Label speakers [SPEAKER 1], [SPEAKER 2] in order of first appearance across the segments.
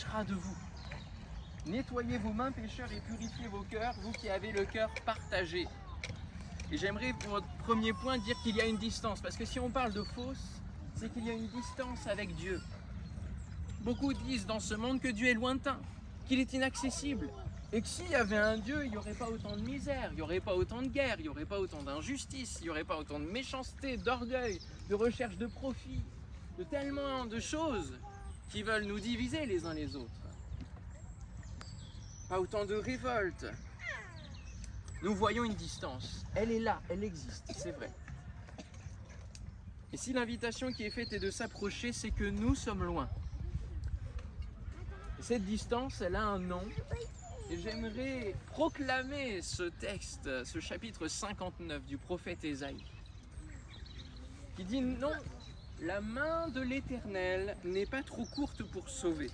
[SPEAKER 1] s'approchera de vous. Nettoyez vos mains, pécheurs, et purifiez vos cœurs, vous qui avez le cœur partagé. Et j'aimerais pour votre premier point dire qu'il y a une distance, parce que si on parle de fausse, c'est qu'il y a une distance avec Dieu. Beaucoup disent dans ce monde que Dieu est lointain, qu'il est inaccessible, et que s'il y avait un Dieu, il n'y aurait pas autant de misère, il n'y aurait pas autant de guerre, il n'y aurait pas autant d'injustice, il n'y aurait pas autant de méchanceté, d'orgueil, de recherche de profit, de tellement de choses qui veulent nous diviser les uns les autres. Pas autant de révoltes. Nous voyons une distance. Elle est là, elle existe, c'est vrai. Et si l'invitation qui est faite est de s'approcher, c'est que nous sommes loin. Et cette distance, elle a un nom. Et j'aimerais proclamer ce texte, ce chapitre 59 du prophète Ésaïe, qui dit non, la main de l'Éternel n'est pas trop courte pour sauver,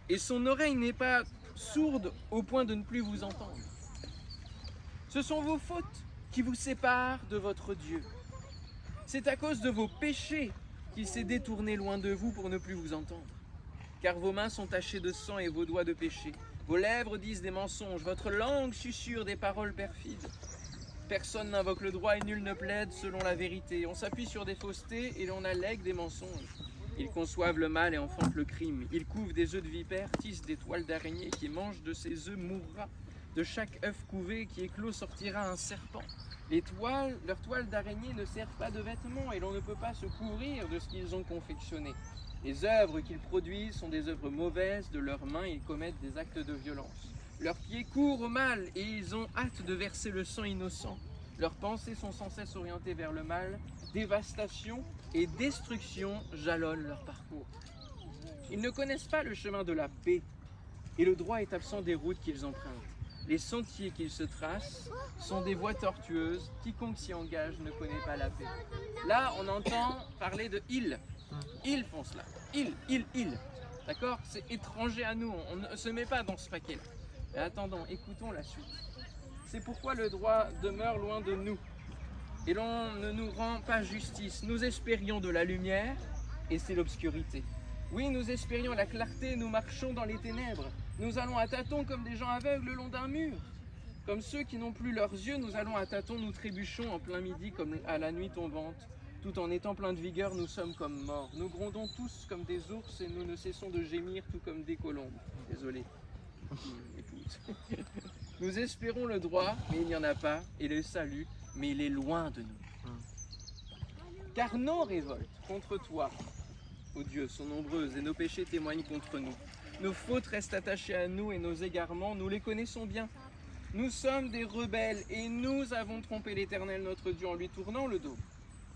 [SPEAKER 1] et son oreille n'est pas sourde au point de ne plus vous entendre. Ce sont vos fautes qui vous séparent de votre Dieu. C'est à cause de vos péchés qu'il s'est détourné loin de vous pour ne plus vous entendre. Car vos mains sont tachées de sang et vos doigts de péché. Vos lèvres disent des mensonges, votre langue susurre des paroles perfides. Personne n'invoque le droit et nul ne plaide selon la vérité. On s'appuie sur des faussetés et l'on allègue des mensonges. Ils conçoivent le mal et enfantent le crime. Ils couvent des œufs de vipères, tissent des toiles d'araignée. Qui mange de ces œufs mourra. De chaque œuf couvé qui éclot sortira un serpent. Leurs toiles d'araignée ne servent pas de vêtements et l'on ne peut pas se couvrir de ce qu'ils ont confectionné. Les œuvres qu'ils produisent sont des œuvres mauvaises, de leurs mains ils commettent des actes de violence. Leurs pieds courent au mal et ils ont hâte de verser le sang innocent. Leurs pensées sont sans cesse orientées vers le mal. Dévastation et destruction jalonnent leur parcours. Ils ne connaissent pas le chemin de la paix et le droit est absent des routes qu'ils empruntent. Les sentiers qu'ils se tracent sont des voies tortueuses. Quiconque s'y engage ne connaît pas la paix. Là, on entend parler de ils. Ils font cela. Ils. D'accord? C'est étranger à nous. On ne se met pas dans ce paquet-là. Mais attendons, écoutons la suite. C'est pourquoi le droit demeure loin de nous. Et l'on ne nous rend pas justice. Nous espérions de la lumière et c'est l'obscurité. Oui, nous espérions la clarté, nous marchons dans les ténèbres. Nous allons à tâtons comme des gens aveugles le long d'un mur. Comme ceux qui n'ont plus leurs yeux, nous allons à tâtons, nous trébuchons en plein midi comme à la nuit tombante. Tout en étant plein de vigueur, nous sommes comme morts. Nous grondons tous comme des ours et nous ne cessons de gémir tout comme des colombes. Désolé, écoute. Nous espérons le droit, mais il n'y en a pas, et le salut, mais il est loin de nous. Car nos révoltes contre toi, ô Dieu, sont nombreuses et nos péchés témoignent contre nous. Nos fautes restent attachées à nous et nos égarements, nous les connaissons bien. Nous sommes des rebelles et nous avons trompé l'Éternel notre Dieu en lui tournant le dos.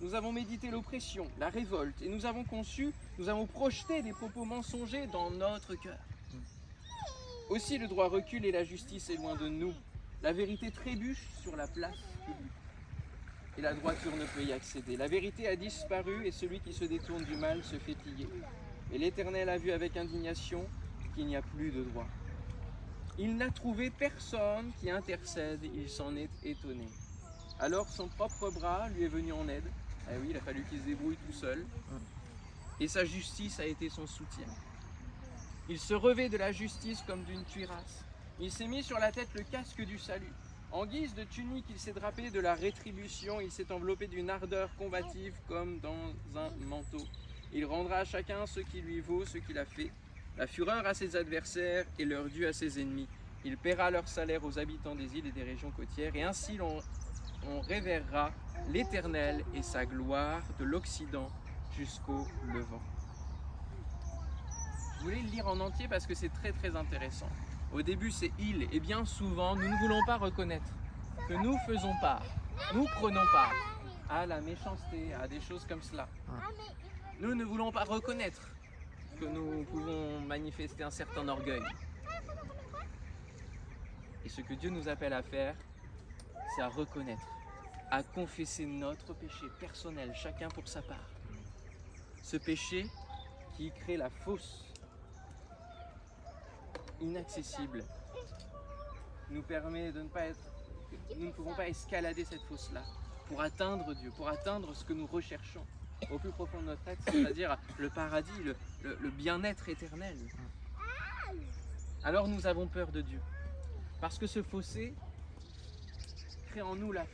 [SPEAKER 1] Nous avons médité l'oppression, la révolte et nous avons projeté des propos mensongers dans notre cœur. Aussi le droit recule et la justice est loin de nous. La vérité trébuche sur la place publique. Et la droiture ne peut y accéder. La vérité a disparu et celui qui se détourne du mal se fait piller. Et l'Éternel a vu avec indignation qu'il n'y a plus de droit. Il n'a trouvé personne qui intercède, il s'en est étonné. Alors son propre bras lui est venu en aide. Ah oui, il a fallu qu'il se débrouille tout seul. Et sa justice a été son soutien. Il se revêt de la justice comme d'une cuirasse. Il s'est mis sur la tête le casque du salut. En guise de tunique, il s'est drapé de la rétribution. Il s'est enveloppé d'une ardeur combative comme dans un manteau. Il rendra à chacun ce qui lui vaut, ce qu'il a fait. La fureur à ses adversaires et leur dû à ses ennemis. Il paiera leur salaire aux habitants des îles et des régions côtières. Et ainsi on révérera l'Éternel et sa gloire de l'Occident jusqu'au Levant. Je voulais le lire en entier parce que c'est très très intéressant. Au début c'est il et bien souvent nous ne voulons pas reconnaître que nous faisons part, nous prenons part à la méchanceté, à des choses comme cela. Nous ne voulons pas reconnaître que nous pouvons manifester un certain orgueil. Et ce que Dieu nous appelle à faire, c'est à reconnaître, à confesser notre péché personnel, chacun pour sa part. Ce péché qui crée la fosse inaccessible nous permet de ne pas être, nous ne pouvons pas escalader cette fosse-là pour atteindre Dieu, pour atteindre ce que nous recherchons au plus profond de notre être, c'est-à-dire le paradis, le bien-être éternel. alors nous avons peur de Dieu. Parce que ce fossé crée en nous la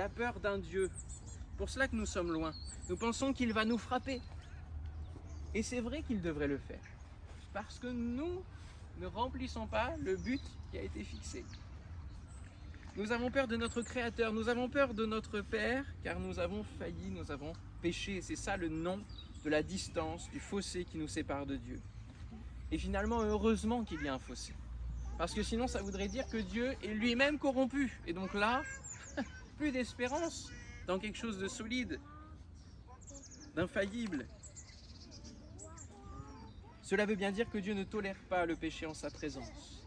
[SPEAKER 1] peur d'un Dieu. Pour cela que nous sommes loin. Nous pensons qu'il va nous frapper. Et c'est vrai qu'il devrait le faire. Parce que nous ne remplissons pas le but qui a été fixé. Nous avons peur de notre Créateur, nous avons peur de notre Père, car nous avons failli, nous avons péché. C'est ça le nom de la distance, du fossé qui nous sépare de Dieu. Et finalement, heureusement qu'il y a un fossé. Parce que sinon, ça voudrait dire que Dieu est lui-même corrompu. Et donc là, plus d'espérance dans quelque chose de solide, d'infaillible. Cela veut bien dire que Dieu ne tolère pas le péché en sa présence.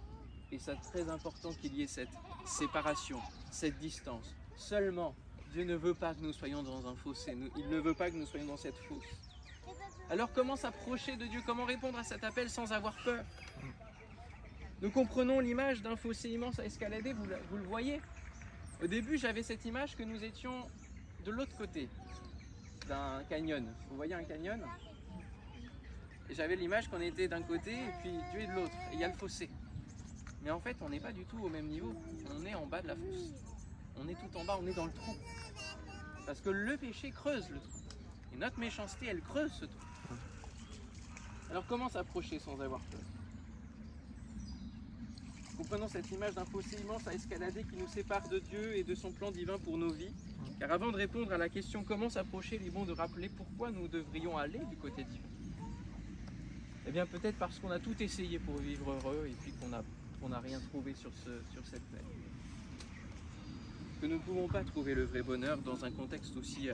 [SPEAKER 1] Et c'est très important qu'il y ait cette séparation, cette distance. Seulement, Dieu ne veut pas que nous soyons dans un fossé. Il ne veut pas que nous soyons dans cette fosse. Alors comment s'approcher de Dieu? Comment répondre à cet appel sans avoir peur? Nous comprenons l'image d'un fossé immense à escalader, vous le voyez. Au début, j'avais cette image que nous étions de l'autre côté d'un canyon. Vous voyez un canyon? Et j'avais l'image qu'on était d'un côté et puis Dieu est de l'autre. Et il y a le fossé. Mais en fait, on n'est pas du tout au même niveau. On est en bas de la fosse. On est tout en bas, on est dans le trou. Parce que le péché creuse le trou. Et notre méchanceté, elle creuse ce trou. Alors comment s'approcher sans avoir peur? Comprenons cette image d'un fossé immense à escalader qui nous sépare de Dieu et de son plan divin pour nos vies. Car avant de répondre à la question comment s'approcher, il est bon de rappeler pourquoi nous devrions aller du côté divin. Eh bien peut-être parce qu'on a tout essayé pour vivre heureux et puis qu'on n'a rien trouvé sur cette terre. Que nous ne pouvons pas trouver le vrai bonheur dans un contexte aussi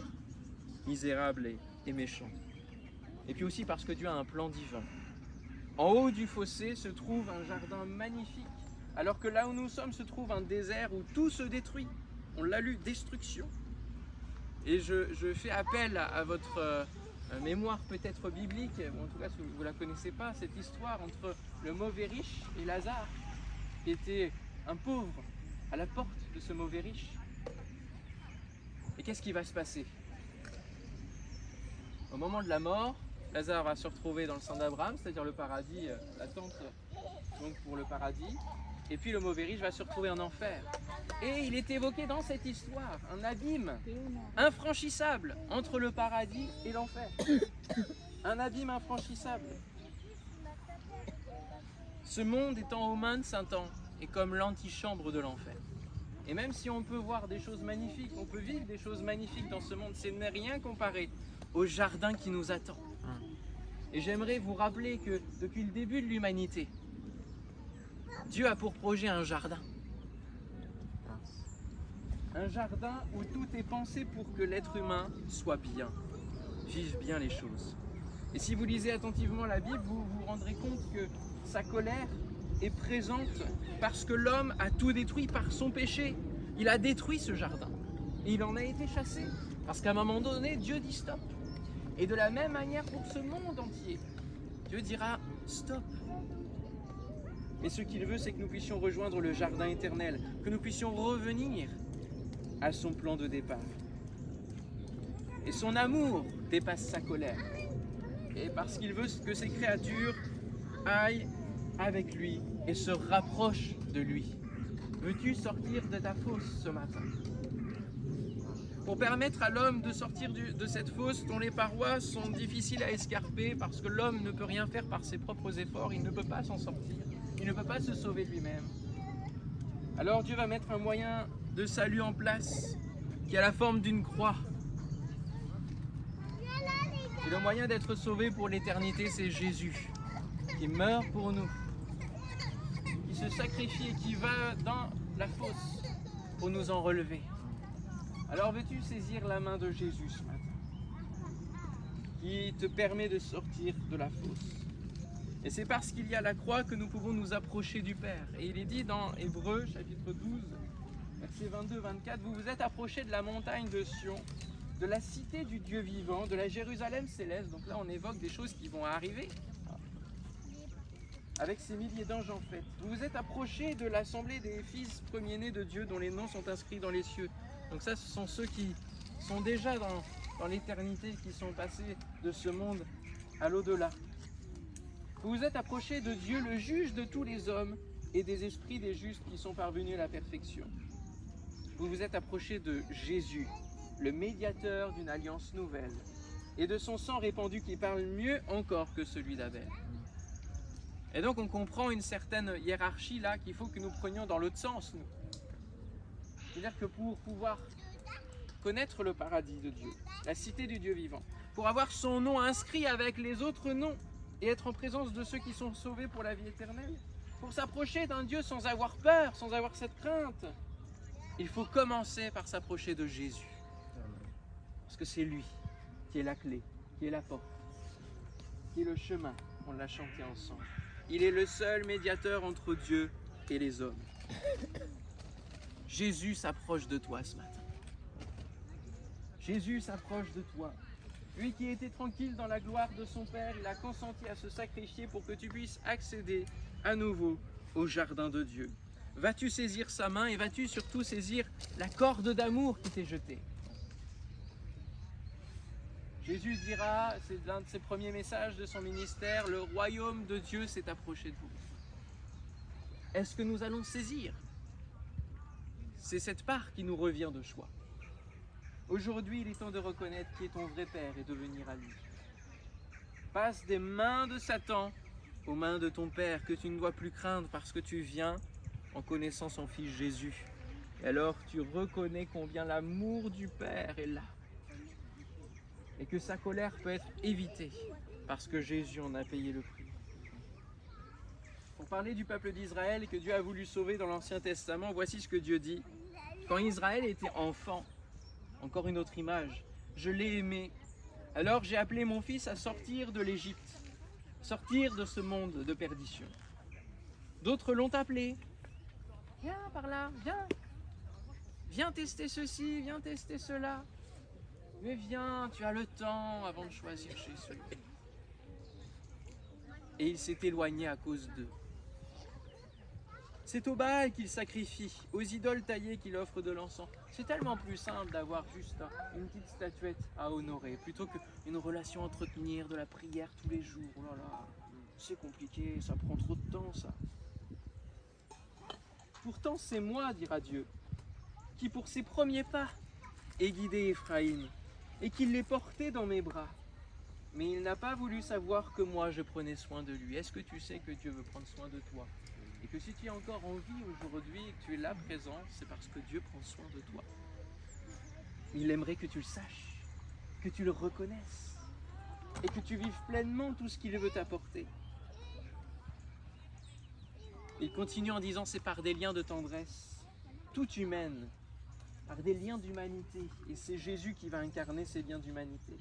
[SPEAKER 1] misérable et méchant. Et puis aussi parce que Dieu a un plan divin. En haut du fossé se trouve un jardin magnifique, alors que là où nous sommes se trouve un désert où tout se détruit. On l'a lu, destruction. Et je fais appel à votre mémoire peut-être biblique, ou en tout cas si vous ne la connaissez pas, cette histoire entre le mauvais riche et Lazare, qui était un pauvre à la porte de ce mauvais riche. Et qu'est-ce qui va se passer? Au moment de la mort, Lazare va se retrouver dans le sein d'Abraham, c'est-à-dire le paradis, l'attente donc pour le paradis. Et puis le mauvais riche va se retrouver en enfer. Et il est évoqué dans cette histoire un abîme infranchissable entre le paradis et l'enfer. Un abîme infranchissable. Ce monde étant aux mains de Satan est comme l'antichambre de l'enfer. Et même si on peut voir des choses magnifiques, on peut vivre des choses magnifiques dans ce monde, ce n'est rien comparé au jardin qui nous attend. Et j'aimerais vous rappeler que depuis le début de l'humanité, Dieu a pour projet un jardin. Un jardin où tout est pensé pour que l'être humain soit bien, vive bien les choses. Et si vous lisez attentivement la Bible, vous vous rendrez compte que sa colère est présente parce que l'homme a tout détruit par son péché. Il a détruit ce jardin et il en a été chassé parce qu'à un moment donné, Dieu dit stop. Et de la même manière pour ce monde entier, Dieu dira stop. Et ce qu'il veut, c'est que nous puissions rejoindre le jardin éternel, que nous puissions revenir à son plan de départ. Et son amour dépasse sa colère. Et parce qu'il veut que ses créatures aillent avec lui et se rapprochent de lui. Veux-tu sortir de ta fosse ce matin? Pour permettre à l'homme de sortir de cette fosse dont les parois sont difficiles à escarper parce que l'homme ne peut rien faire par ses propres efforts, il ne peut pas s'en sortir, il ne peut pas se sauver lui-même. Alors Dieu va mettre un moyen de salut en place qui a la forme d'une croix. Et le moyen d'être sauvé pour l'éternité, c'est Jésus qui meurt pour nous, qui se sacrifie et qui va dans la fosse pour nous en relever. Alors veux-tu saisir la main de Jésus ce matin, qui te permet de sortir de la fosse? Et c'est parce qu'il y a la croix que nous pouvons nous approcher du Père. Et il est dit dans Hébreux, chapitre 12, versets 22-24, vous vous êtes approchés de la montagne de Sion, de la cité du Dieu vivant, de la Jérusalem céleste. Donc là, on évoque des choses qui vont arriver, avec ces milliers d'anges en fait. Vous vous êtes approchés de l'assemblée des fils premiers-nés de Dieu, dont les noms sont inscrits dans les cieux. Donc ça, ce sont ceux qui sont déjà dans l'éternité, qui sont passés de ce monde à l'au-delà. Vous vous êtes approchés de Dieu, le juge de tous les hommes, et des esprits des justes qui sont parvenus à la perfection. Vous vous êtes approchés de Jésus, le médiateur d'une alliance nouvelle, et de son sang répandu qui parle mieux encore que celui d'Abel. Et donc on comprend une certaine hiérarchie là qu'il faut que nous prenions dans l'autre sens, nous. C'est-à-dire que pour pouvoir connaître le paradis de Dieu, la cité du Dieu vivant, pour avoir son nom inscrit avec les autres noms et être en présence de ceux qui sont sauvés pour la vie éternelle, pour s'approcher d'un Dieu sans avoir peur, sans avoir cette crainte, il faut commencer par s'approcher de Jésus. Parce que c'est lui qui est la clé, qui est la porte, qui est le chemin. On l'a chanté ensemble. Il est le seul médiateur entre Dieu et les hommes. Jésus s'approche de toi ce matin. Jésus s'approche de toi. Lui qui était tranquille dans la gloire de son Père, il a consenti à se sacrifier pour que tu puisses accéder à nouveau au jardin de Dieu. Vas-tu saisir sa main et vas-tu surtout saisir la corde d'amour qui t'est jetée? Jésus dira, c'est l'un de ses premiers messages de son ministère, le royaume de Dieu s'est approché de vous. Est-ce que nous allons saisir? C'est cette part qui nous revient de choix. Aujourd'hui, il est temps de reconnaître qui est ton vrai Père et de venir à lui. Passe des mains de Satan aux mains de ton Père que tu ne dois plus craindre parce que tu viens en connaissant son Fils Jésus. Et alors tu reconnais combien l'amour du Père est là. Et que sa colère peut être évitée parce que Jésus en a payé le prix. Pour parler du peuple d'Israël que Dieu a voulu sauver dans l'Ancien Testament, voici ce que Dieu dit. Quand Israël était enfant, encore une autre image, je l'ai aimé. Alors j'ai appelé mon fils à sortir de l'Égypte, sortir de ce monde de perdition. D'autres l'ont appelé. Viens par là, viens. Viens tester ceci, viens tester cela. Mais viens, tu as le temps avant de choisir Jésus. Et il s'est éloigné à cause d'eux. C'est au Baal qu'il sacrifie, aux idoles taillées qu'il offre de l'encens. C'est tellement plus simple d'avoir juste une petite statuette à honorer, plutôt qu'une relation à entretenir, de la prière tous les jours. Oh là là, c'est compliqué, ça prend trop de temps ça. Pourtant c'est moi, dira Dieu, qui pour ses premiers pas ai guidé Éphraïm et qui l'ai porté dans mes bras. Mais il n'a pas voulu savoir que moi je prenais soin de lui. Est-ce que tu sais que Dieu veut prendre soin de toi? Et que si tu es encore en vie aujourd'hui et que tu es là présent, c'est parce que Dieu prend soin de toi. Il aimerait que tu le saches, que tu le reconnaisses et que tu vives pleinement tout ce qu'il veut t'apporter. Il continue en disant, c'est par des liens de tendresse, toute humaine, par des liens d'humanité. Et c'est Jésus qui va incarner ces liens d'humanité.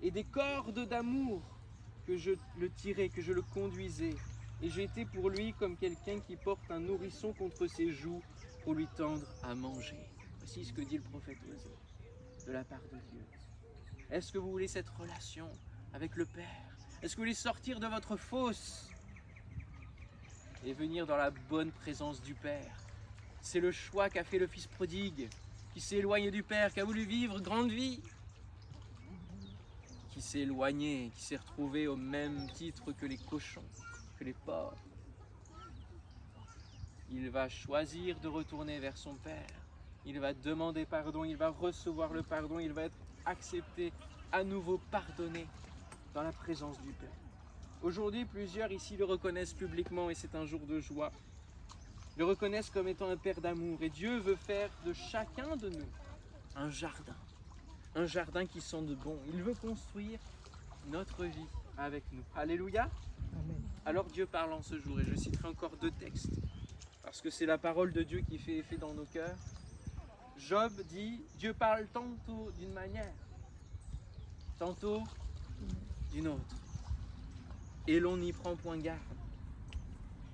[SPEAKER 1] Et des cordes d'amour que je le tirais, que je le conduisais. Et j'étais pour lui comme quelqu'un qui porte un nourrisson contre ses joues pour lui tendre à manger. Voici ce que dit le prophète Osée, de la part de Dieu. Est-ce que vous voulez cette relation avec le Père? Est-ce que vous voulez sortir de votre fosse et venir dans la bonne présence du Père? C'est le choix qu'a fait le Fils prodigue, qui s'est éloigné du Père, qui a voulu vivre grande vie, qui s'est éloigné, qui s'est retrouvé au même titre que les cochons, que les porcs. Il va choisir de retourner vers son Père. Il va demander pardon, il va recevoir le pardon, il va être accepté, à nouveau pardonné dans la présence du Père. Aujourd'hui, plusieurs ici le reconnaissent publiquement et c'est un jour de joie. Le reconnaissent comme étant un Père d'amour. Et Dieu veut faire de chacun de nous un jardin qui sente bon. Il veut construire notre vie avec nous. Alléluia.
[SPEAKER 2] Amen.
[SPEAKER 1] Alors Dieu parle en ce jour, et je citerai encore 2 textes, parce que c'est la parole de Dieu qui fait effet dans nos cœurs. Job dit, Dieu parle tantôt d'une manière, tantôt d'une autre, et l'on n'y prend point garde.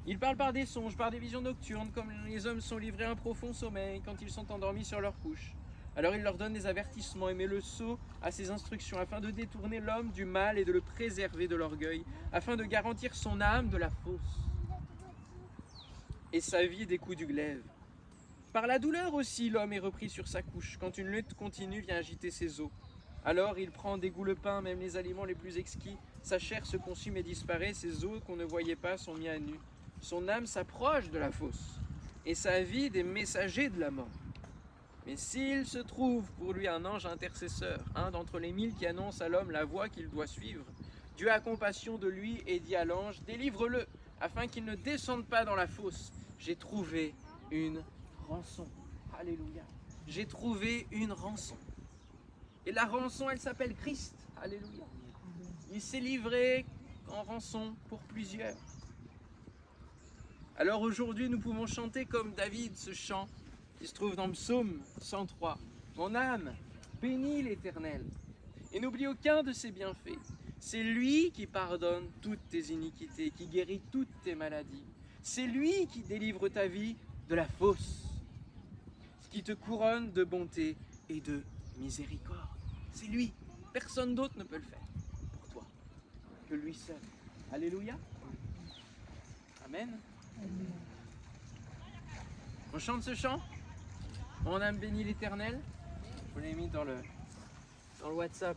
[SPEAKER 1] Il parle par des songes, par des visions nocturnes, comme les hommes sont livrés à un profond sommeil quand ils sont endormis sur leur couche. Alors il leur donne des avertissements et met le sceau à ses instructions, afin de détourner l'homme du mal et de le préserver de l'orgueil, afin de garantir son âme de la fausse et sa vie des coups du glaive. Par la douleur aussi, l'homme est repris sur sa couche, quand une lutte continue vient agiter ses os. Alors il prend des goules-pains, même les aliments les plus exquis, Sa chair se consume et disparaît, ses os qu'on ne voyait pas sont mis à nu. Son âme s'approche de la fosse, et sa vie des messagers de la mort. Mais s'il se trouve pour lui un ange intercesseur, un d'entre les 1000 qui annonce à l'homme la voie qu'il doit suivre, Dieu a compassion de lui et dit à l'ange, délivre-le, afin qu'il ne descende pas dans la fosse. J'ai trouvé une rançon. Alléluia. J'ai trouvé une rançon. Et la rançon, elle s'appelle Christ. Alléluia. Il s'est livré en rançon pour plusieurs. Alors aujourd'hui, nous pouvons chanter comme David ce chant qui se trouve dans Psaume 103. Mon âme, bénis l'Éternel et n'oublie aucun de ses bienfaits. C'est lui qui pardonne toutes tes iniquités, qui guérit toutes tes maladies. C'est lui qui délivre ta vie de la fosse, qui te couronne de bonté et de miséricorde. C'est lui. Personne d'autre ne peut le faire pour toi que lui seul. Alléluia. Amen. On chante ce chant. Mon âme bénit l'Éternel. Je vous l'ai mis dans le WhatsApp.